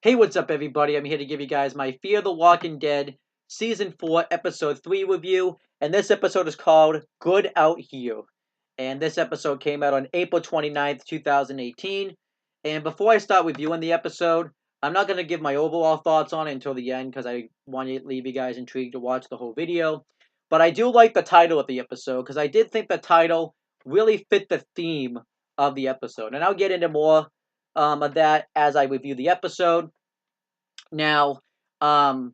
Hey, what's up, everybody? I'm here to give you guys my Fear the Walking Dead Season 4, Episode 3 review, and this episode is called Good Out Here. And this episode came out on April 29th, 2018. And before I start reviewing the episode, I'm not going to give my overall thoughts on it until the end because I want to leave you guys intrigued to watch the whole video. But I do like the title of the episode because I did think the title really fit the theme of the episode. And I'll get into more of that as I review the episode. Now, um,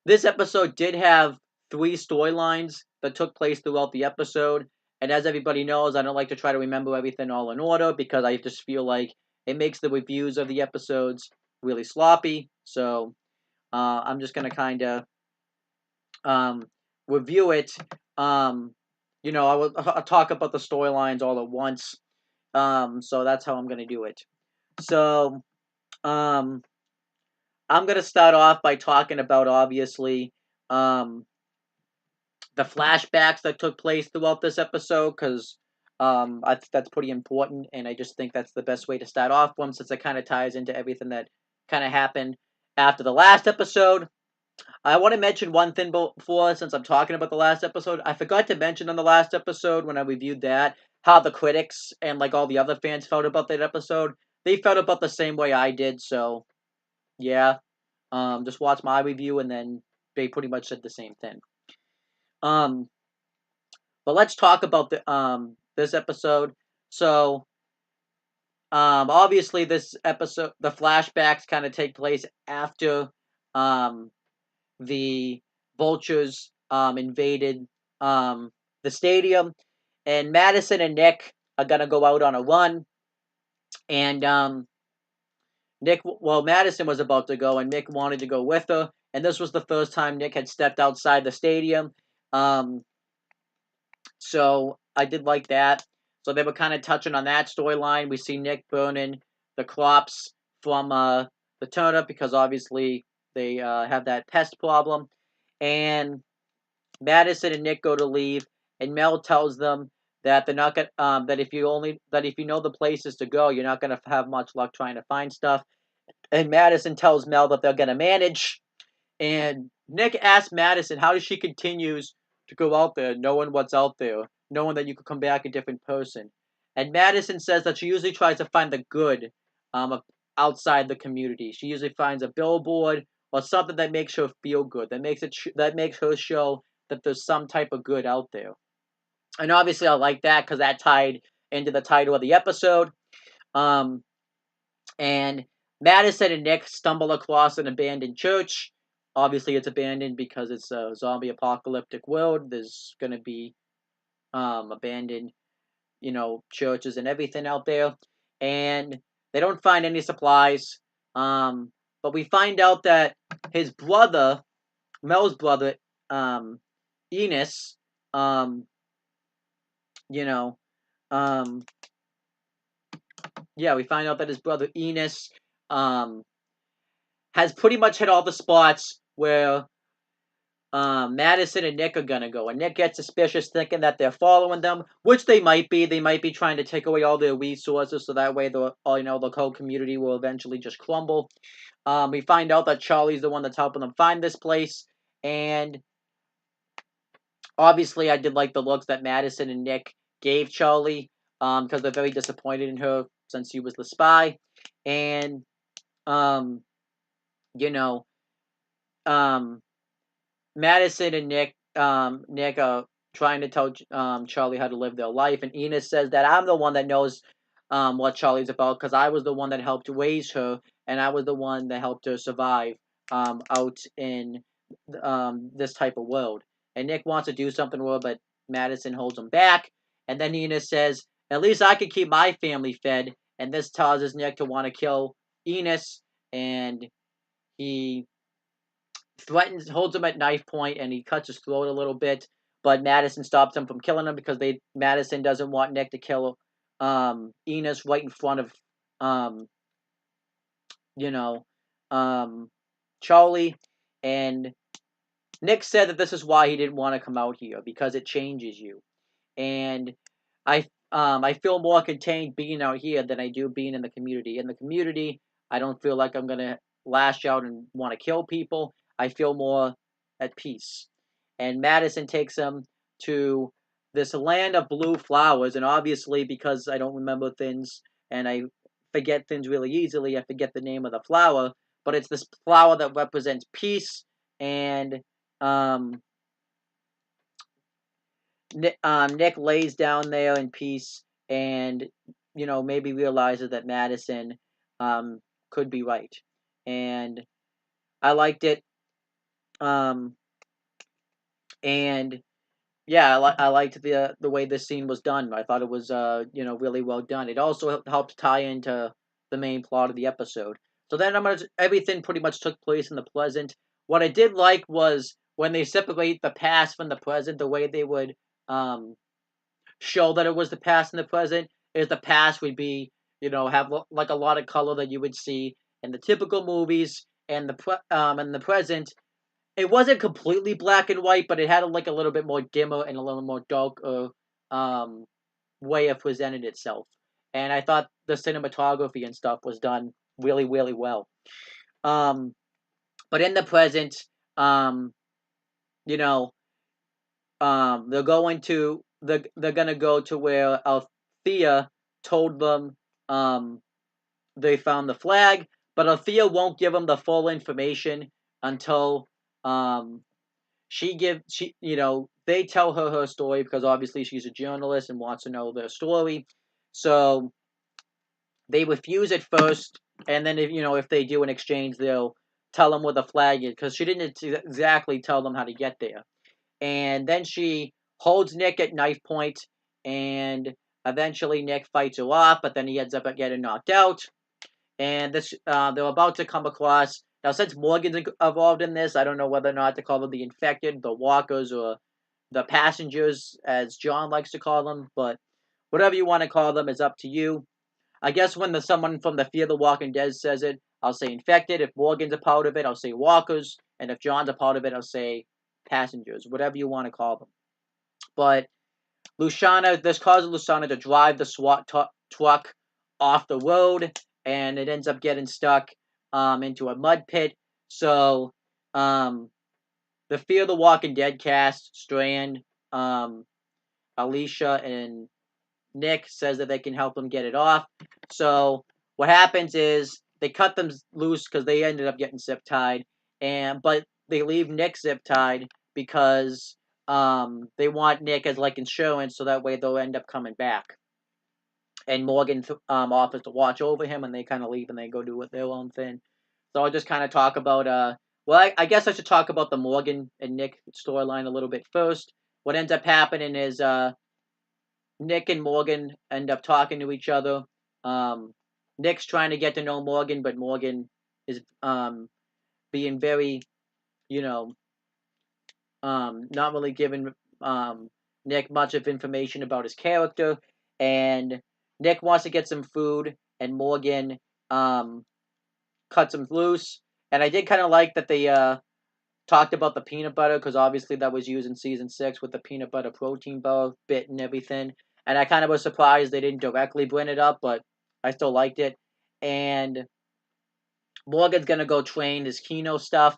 this episode did have three storylines that took place throughout the episode. And as everybody knows, I don't like to try to remember everything all in order because I just feel like it makes the reviews of the episodes really sloppy. So I'm just going to kind of review it. I'll talk about the storylines all at once. So that's how I'm going to do it. So, um, I'm going to start off by talking about, obviously, um, the flashbacks that took place throughout this episode, because I think that's pretty important, and I just think that's the best way to start off from, since it kind of ties into everything that kind of happened after the last episode. I want to mention one thing before, since I'm talking about the last episode. I forgot to mention on the last episode, when I reviewed that, how the critics and, like, all the other fans felt about that episode. They felt about the same way I did, so, yeah. Just watch my review, and then they pretty much said the same thing. Um, but let's talk about the this episode. So, obviously, this episode, the flashbacks kind of take place after um the vultures invaded the stadium, and Madison and Nick are gonna go out on a run, and Madison was about to go, and Nick wanted to go with her, and this was the first time Nick had stepped outside the stadium. Um, so I did like that. So they were kind of touching on that storyline. We see Nick burning the crops from the turnip because obviously they have that pest problem, and Madison and Nick go to leave, and Mel tells them that they're not gonna that if you know the places to go, you're not gonna have much luck trying to find stuff. And Madison tells Mel that they're gonna manage. And Nick asks Madison how she continues to go out there knowing what's out there, knowing that you could come back a different person. And Madison says that she usually tries to find the good outside the community. She usually finds a billboard or something that makes her feel good, that makes her show that there's some type of good out there. And obviously, I like that because that tied into the title of the episode. Um, and Madison and Nick stumble across an abandoned church. Obviously, it's abandoned because it's a zombie apocalyptic world. There's going to be abandoned, churches and everything out there. And they don't find any supplies. But we find out that his brother, Mel's brother, Enos, um, you know, um, yeah, we find out that his brother Enos um, has pretty much hit all the spots where Madison and Nick are gonna go, and Nick gets suspicious, thinking that they're following them, which they might be. They might be trying to take away all their resources, so that way the whole community will eventually just crumble. We find out that Charlie's the one that's helping them find this place, and obviously, I did like the looks that Madison and Nick gave Charlie, because they're very disappointed in her since she was the spy, and um, you know, um, Madison and Nick are trying to tell Charlie how to live their life, and Enos says that I'm the one that knows what Charlie's about because I was the one that helped raise her, and I was the one that helped her survive out in this type of world. And Nick wants to do something with her, but Madison holds him back. And then Enos says, "At least I can keep my family fed." And this causes Nick to want to kill Enos, and he holds him at knife point, and he cuts his throat a little bit. But Madison stops him from killing him because Madison doesn't want Nick to kill Enos right in front of um, you know Charlie. And Nick said that this is why he didn't want to come out here because it changes you. And I feel more contained being out here than I do being in the community. In the community, I don't feel like I'm gonna lash out and want to kill people. I feel more at peace. And Madison takes him to this land of blue flowers, and obviously because I don't remember things and I forget things really easily, I forget the name of the flower, but it's this flower that represents peace, and um, Nick lays down there in peace, and maybe realizes that Madison um, could be right, and I liked it. Um, and yeah, I liked the way this scene was done. I thought it was really well done. It also helped tie into the main plot of the episode. So then everything pretty much took place in the present. What I did like was when they separate the past from the present, the way they would um, show that it was the past and the present is the past would be have like a lot of color that you would see in the typical movies, and the present it wasn't completely black and white, but it had like a little bit more dimmer and a little more darker um, way of presenting itself. And I thought the cinematography and stuff was done really, really well. Um, but in the present, um, you know, they're gonna go to where Althea told them they found the flag, but Althea won't give them the full information until um, they tell her story, because obviously she's a journalist and wants to know their story. So they refuse at first, and then if they do an exchange, they'll tell them where the flag is, because she didn't exactly tell them how to get there. And then she holds Nick at knife point, and eventually Nick fights her off, but then he ends up getting knocked out. And they're about to come across. Now, since Morgan's involved in this, I don't know whether or not to call them the infected, the walkers, or the passengers, as John likes to call them. But whatever you want to call them is up to you. I guess when someone from the Fear the Walking Dead says it, I'll say infected. If Morgan's a part of it, I'll say walkers. And if John's a part of it, I'll say passengers. Whatever you want to call them. But this causes Lusana to drive the SWAT truck off the road, and it ends up getting stuck into a mud pit. So the Fear the Walking Dead cast, Strand, Alicia, and Nick says that they can help them get it off. So what happens is they cut them loose because they ended up getting zip tied, but they leave Nick zip tied because they want Nick as like insurance, so that way they'll end up coming back. And Morgan offers to watch over him, and they kind of leave and they go do their own thing. So I'll just kind of talk about I guess I should talk about the Morgan and Nick storyline a little bit first. What ends up happening is Nick and Morgan end up talking to each other. Nick's trying to get to know Morgan, but Morgan is being very, you know, not really giving Nick much of information about his character. And Nick wants to get some food, and Morgan cuts him loose. And I did kind of like that they talked about the peanut butter, because obviously that was used in season 6 with the peanut butter protein bar bit and everything. And I kind of was surprised they didn't directly bring it up, but I still liked it. And Morgan's gonna go train his Kino stuff,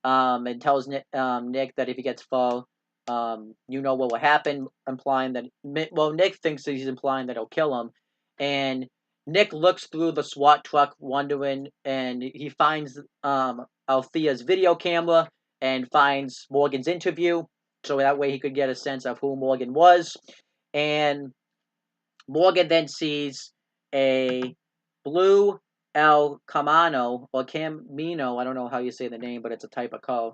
and tells Nick that if he gets full, what will happen, implying that Nick thinks that he's implying that he'll kill him, and Nick looks through the SWAT truck, wondering, and he finds Althea's video camera and finds Morgan's interview, so that way he could get a sense of who Morgan was, and Morgan then sees a blue El Camino, or Camino, I don't know how you say the name, but it's a type of car,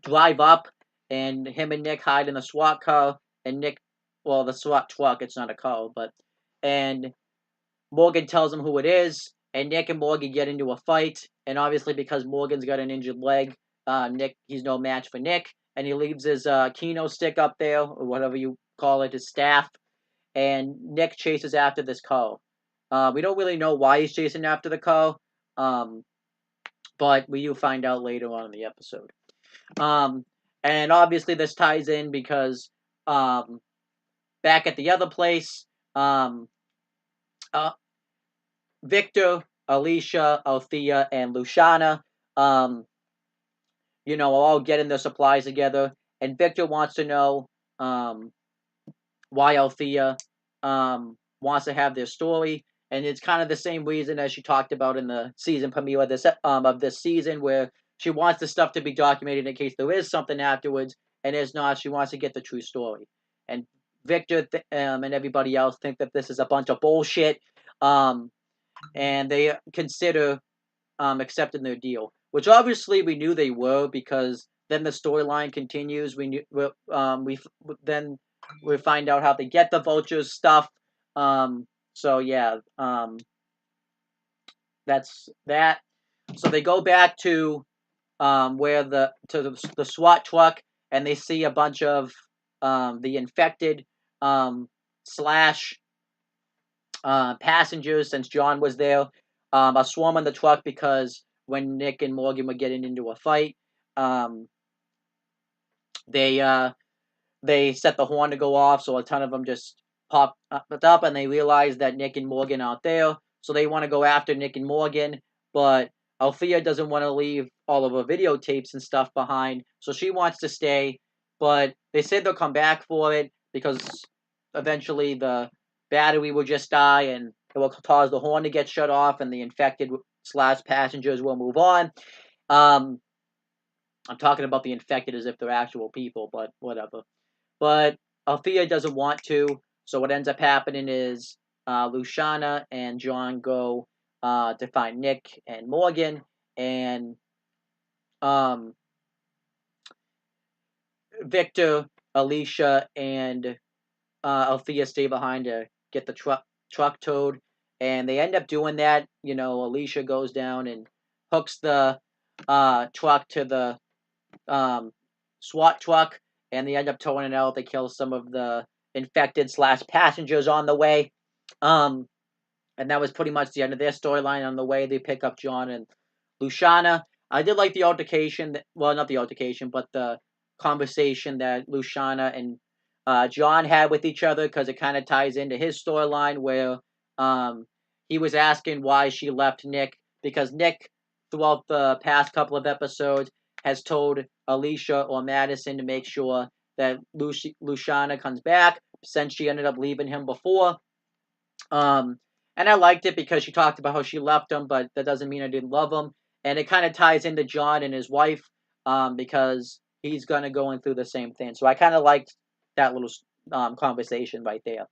drive up, and him and Nick hide in the SWAT car, and the SWAT truck, it's not a car, and Morgan tells him who it is, and Nick and Morgan get into a fight, and obviously because Morgan's got an injured leg, he's no match for Nick, and he leaves his Kino stick up there, or whatever you call it, his staff, and Nick chases after this car. We don't really know why he's chasing after the car, but we will find out later on in the episode. And obviously this ties in because back at the other place, Victor Alicia, Althea, and Luciana, um, are all getting their supplies together, and Victor wants to know um, why Althea wants to have their story, and it's kind of the same reason as she talked about in the season premiere of this season, where she wants the stuff to be documented in case there is something afterwards, and there's not. She wants to get the true story, and Victor and everybody else think that this is a bunch of bullshit, um, and they consider accepting their deal, which obviously we knew they were because then the storyline continues. We knew we then we find out how they get the vultures stuff. So yeah, that's that. So they go back to where the SWAT truck, and they see a bunch of the infected slash passengers, since John was there, a swarm on the truck because when Nick and Morgan were getting into a fight, um, they they set the horn to go off, so a ton of them just popped up, and they realize that Nick and Morgan aren't there, so they want to go after Nick and Morgan, but Althea doesn't want to leave all of her videotapes and stuff behind, so she wants to stay, but they said they'll come back for it because eventually the battery will just die and it will cause the horn to get shut off and the infected slash passengers will move on. Um, I'm talking about the infected as if they're actual people, but whatever. But Althea doesn't want to, so what ends up happening is Luciana and John go to find Nick and Morgan, and um, Victor, Alicia, and Althea stay behind to get the truck towed, and they end up doing that. Alicia goes down and hooks the truck to the um, SWAT truck, and they end up towing it out. They kill some of the infected slash passengers on the way. Um, and that was pretty much the end of their storyline. On the way, they pick up John and Luciana. I did like the altercation. Well, not the altercation, but the conversation that Luciana and John had with each other, because it kind of ties into his storyline where he was asking why she left Nick, because Nick, throughout the past couple of episodes, has told Alicia or Madison to make sure that Luciana comes back, since she ended up leaving him before. Um, and I liked it because she talked about how she left him, but that doesn't mean I didn't love him. And it kind of ties into John and his wife, because he's gonna going through the same thing. So I kind of liked that little conversation right there.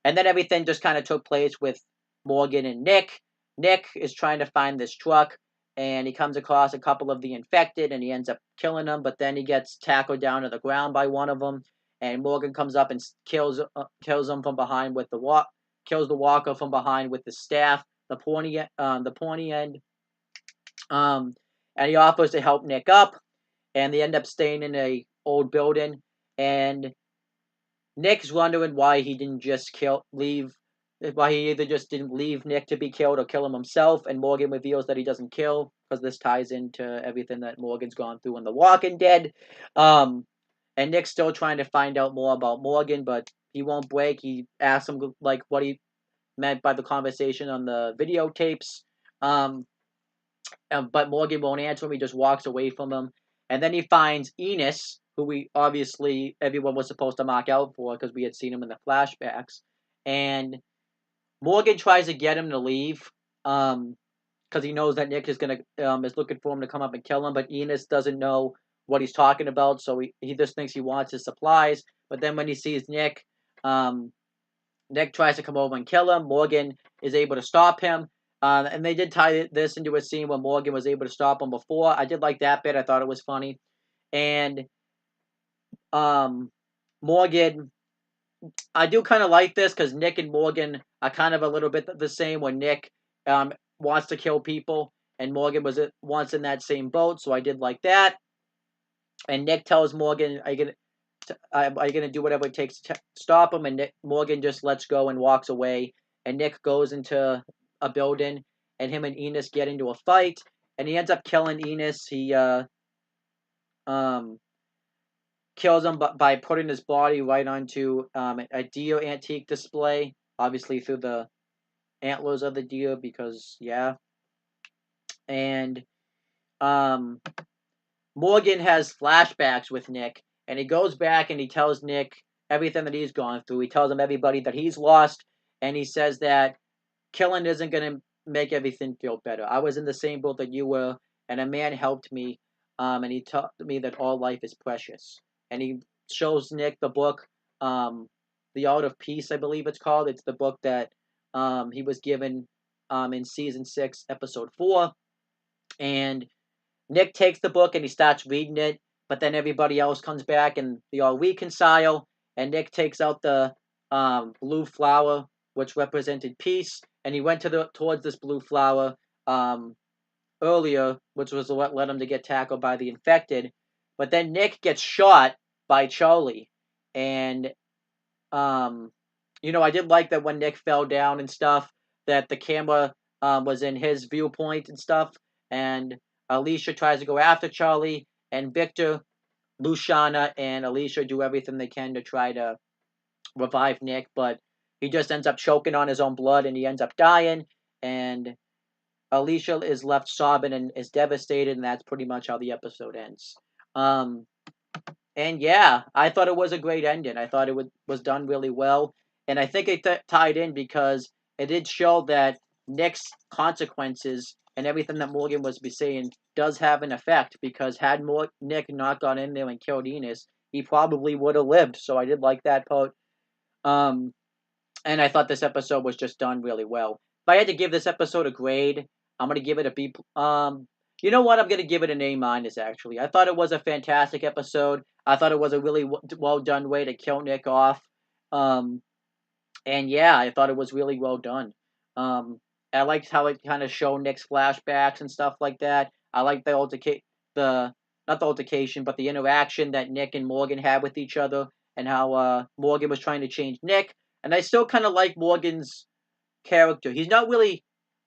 And then everything just kind of took place with Morgan and Nick. Nick is trying to find this truck, and he comes across a couple of the infected, and he ends up killing them. But then he gets tackled down to the ground by one of them, and Morgan comes up and kills him from behind with kills the walker from behind with the staff, the pointy end. Um, and he offers to help Nick up, and they end up staying in a old building, and Nick's wondering why he didn't just why he either just didn't leave Nick to be killed or kill him himself, and Morgan reveals that he doesn't kill, because this ties into everything that Morgan's gone through in The Walking Dead. Um, and Nick's still trying to find out more about Morgan, but he won't break. He asks him, like, what he meant by the conversation on the videotapes. Um, but Morgan won't answer him. He just walks away from him. And then he finds Enos, who everyone was supposed to mark out for because we had seen him in the flashbacks. And Morgan tries to get him to leave, because he knows that Nick is looking for him to come up and kill him. But Enos doesn't know what he's talking about, so he just thinks he wants his supplies. But then when he sees Nick, Nick tries to come over and kill him. Morgan is able to stop him. And they did tie this into a scene where Morgan was able to stop him before. I did like that bit. I thought it was funny. And Morgan, I do kind of like this because Nick and Morgan are kind of a little bit the same, when Nick wants to kill people and Morgan was once in that same boat. So I did like that. And Nick tells Morgan, are you gonna do whatever it takes to stop him? And Morgan just lets go and walks away. And Nick goes into a building, and him and Enos get into a fight, and he ends up killing Enos. He um kills him by putting his body right onto a Dio antique display, obviously through the antlers of the deer because, yeah. And um, Morgan has flashbacks with Nick, and he goes back and he tells Nick everything that he's gone through. He tells him everybody that he's lost, and he says that killing isn't going to make everything feel better. I was in the same boat that you were, and a man helped me, and he taught me that all life is precious. And he shows Nick the book, The Art of Peace, I believe it's called. It's the book that he was given in season 6, episode 4. And Nick takes the book and he starts reading it, but then everybody else comes back and they all reconcile. And Nick takes out the blue flower, which represented peace, and he went towards this blue flower earlier, which was what led him to get tackled by the infected. But then Nick gets shot by Charlie, and I did like that when Nick fell down and stuff, that the camera was in his viewpoint and stuff, and Alicia tries to go after Charlie, and Victor, Luciana, and Alicia do everything they can to try to revive Nick, but he just ends up choking on his own blood, and he ends up dying, and Alicia is left sobbing and is devastated, and that's pretty much how the episode ends. And yeah, I thought it was a great ending. I thought it was done really well. And I think it tied in because it did show that Nick's consequences and everything that Morgan was saying does have an effect. Because had Nick not gone in there and killed Enos, he probably would have lived. So I did like that part. And I thought this episode was just done really well. If I had to give this episode a grade, I'm gonna give it a B. You know what? I'm gonna give it an A minus. Actually, I thought it was a fantastic episode. I thought it was a really well done way to kill Nick off. Um, and yeah, I thought it was really well done. Um, I liked how it kind of showed Nick's flashbacks and stuff like that. I liked the not the altercation, but the interaction that Nick and Morgan had with each other, and how Morgan was trying to change Nick. And I still kind of like Morgan's character. He's not really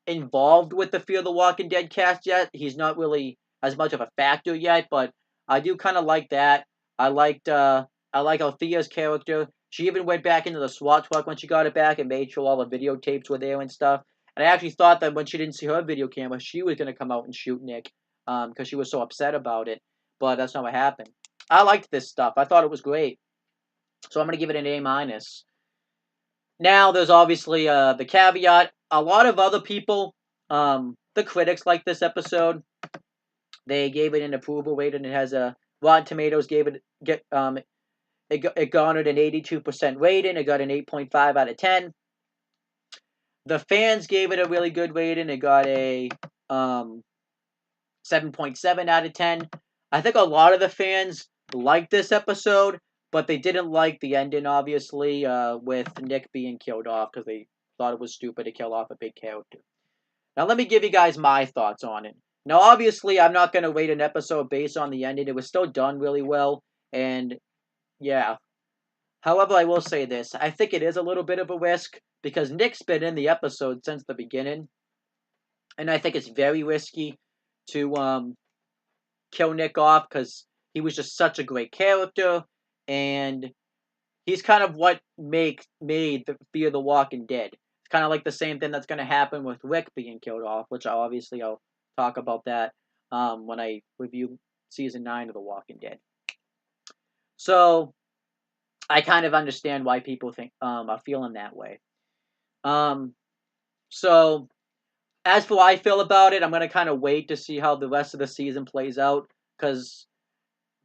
involved with the Fear the Walking Dead cast yet. He's not really as much of a factor yet, but I do kind of like that. I like Althea's character. She even went back into the SWAT truck when she got it back and made sure all the videotapes were there and stuff. And I actually thought that when she didn't see her video camera, she was gonna come out and shoot Nick, because she was so upset about it. But that's not what happened. I liked this stuff. I thought it was great. So I'm gonna give it an A minus. Now, there's obviously the caveat. A lot of other people, the critics, like this episode. They gave it an approval rating. It has a Rotten Tomatoes gave it garnered an 82% rating. It got an 8.5 out of 10. The fans gave it a really good rating. It got a 7.7 out of 10. I think a lot of the fans liked this episode, but they didn't like the ending, obviously, with Nick being killed off because they thought it was stupid to kill off a big character. Now, let me give you guys my thoughts on it. Now, obviously, I'm not going to rate an episode based on the ending. It was still done really well, and yeah. However, I will say this. I think it is a little bit of a risk because Nick's been in the episode since the beginning, and I think it's very risky to kill Nick off because he was just such a great character, and he's kind of what made the Fear the Walking Dead. It's kind of like the same thing that's going to happen with Rick being killed off, which I'll talk about that when I review season 9 of The Walking Dead. So I kind of understand why people think are feeling that way. So as for how I feel about it, I'm gonna kind of wait to see how the rest of the season plays out because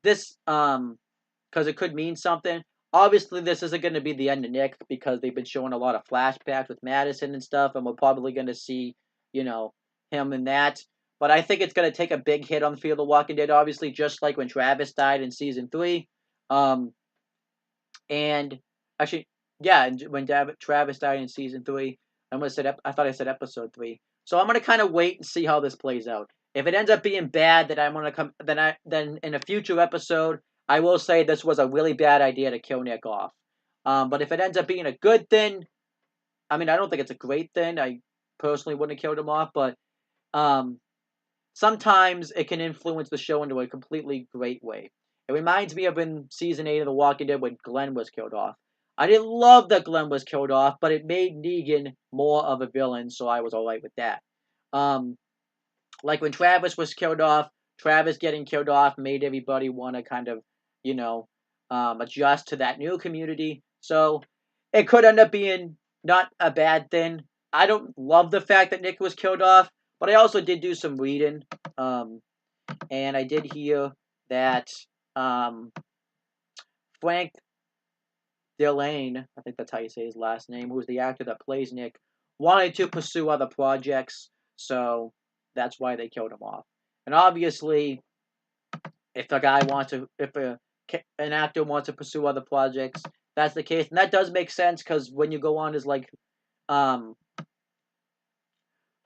because it could mean something. Obviously, this isn't going to be the end of Nick because they've been showing a lot of flashbacks with Madison and stuff, and we're probably going to see, him in that. But I think it's going to take a big hit on Fear the Walking Dead, obviously, just like when Travis died in season 3. And actually, yeah, when Travis died in season 3, I thought I said episode 3. So I'm going to kind of wait and see how this plays out. If it ends up being bad, then in a future episode, I will say this was a really bad idea to kill Nick off. But if it ends up being a good thing, I mean, I don't think it's a great thing. I personally wouldn't have killed him off, but sometimes it can influence the show into a completely great way. It reminds me of in season 8 of The Walking Dead when Glenn was killed off. I didn't love that Glenn was killed off, but it made Negan more of a villain, so I was alright with that. Like when Travis was killed off, Travis getting killed off made everybody want to kind of, you know, adjust to that new community. So it could end up being not a bad thing. I don't love the fact that Nick was killed off, but I also did do some reading, and I did hear that Frank Delane, I think that's how you say his last name, who's the actor that plays Nick, wanted to pursue other projects, so that's why they killed him off. And obviously, if an actor wants to pursue other projects, that's the case, and that does make sense because when you go on his um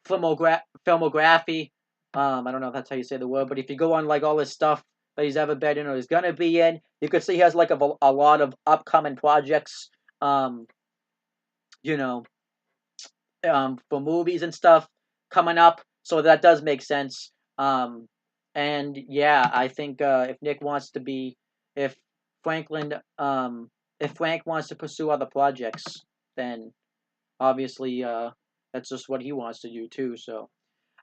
filmography, I don't know if that's how you say the word, but if you go on like all his stuff that he's ever been in or is gonna be in, you can see he has like a lot of upcoming projects, um, you know, for movies and stuff coming up. So that does make sense. And yeah, I think if Nick wants to be, if Franklin, if Frank wants to pursue other projects, then obviously that's just what he wants to do too. So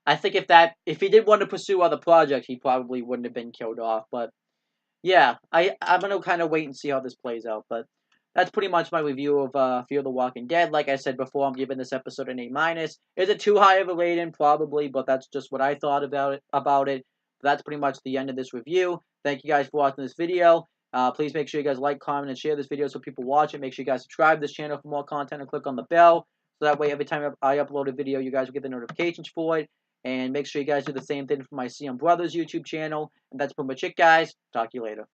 I think if he did want to pursue other projects, he probably wouldn't have been killed off. But yeah, I'm gonna kind of wait and see how this plays out. But that's pretty much my review of Fear the Walking Dead. Like I said before, I'm giving this episode an A minus. Is it too high of a rating? Probably, but that's just what I thought about it. That's pretty much the end of this review. Thank you guys for watching this video. Please make sure you guys like, comment, and share this video so people watch it. Make sure you guys subscribe to this channel for more content and click on the bell. So that way every time I upload a video, you guys will get the notifications for it. And make sure you guys do the same thing for my CM Brothers YouTube channel. And that's pretty much it, guys. Talk to you later.